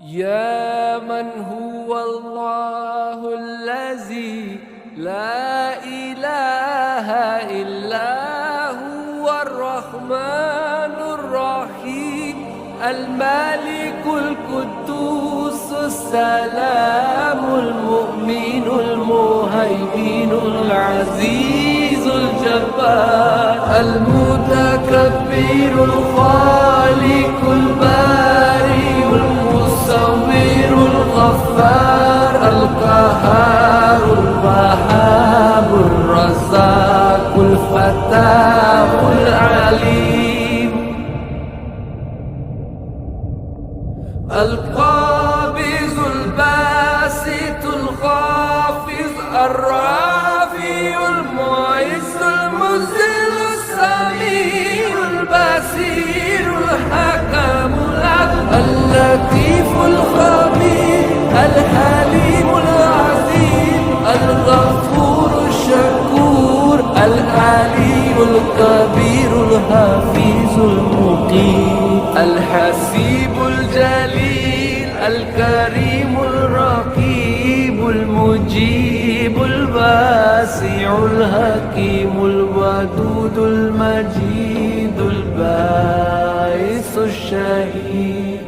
يا من هو الله الذي لا إله إلا هو الرحمن الرحيم الملك القدوس السلام المؤمن المهيمن العزيز الجبار المتكبر الخالق البارئ المصور الغفار القهار الوهاب الرزاق الفتاح العليم القابض الباسط الخافض الرافع المعز المذل السميع البصير الحكم العدل اللطيف الخبير الحليم العظيم الغفور الشكور العلي الكبير الحفيظ المقيم الحسيب الجليل الكريم الرقيب المجيب الواسع الحكيم الودود المجيد الباعث الشهيد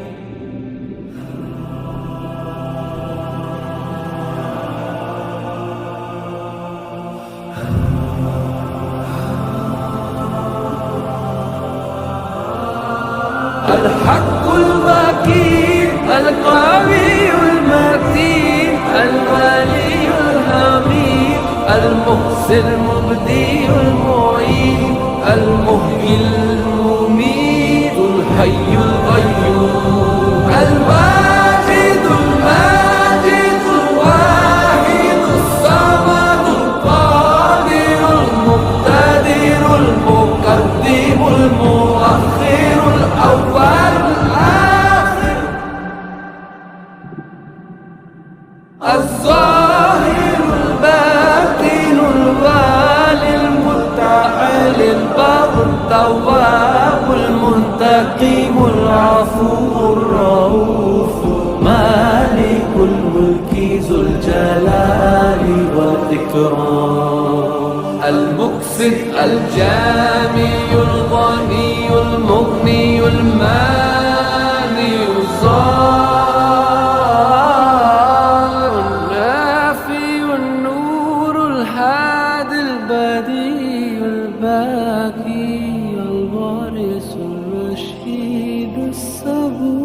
الحق المكين القوي المتين الولي الحميد المحسن المبدي المعين المحيي المميت الحي القيوم الواجد الماجد الواحد الصمد القادر المقتدر المقدم المؤخر الأول الآخر الظاهر الباطن الوالي المتعال البر التواب المنتقم العفو الرؤوف مالك الملك ذو الجلال والإكرام المقسط الجامع الغني المغني المانع الضار النافي النور الهادي البديع الباقي الوارث الرشيد الصبور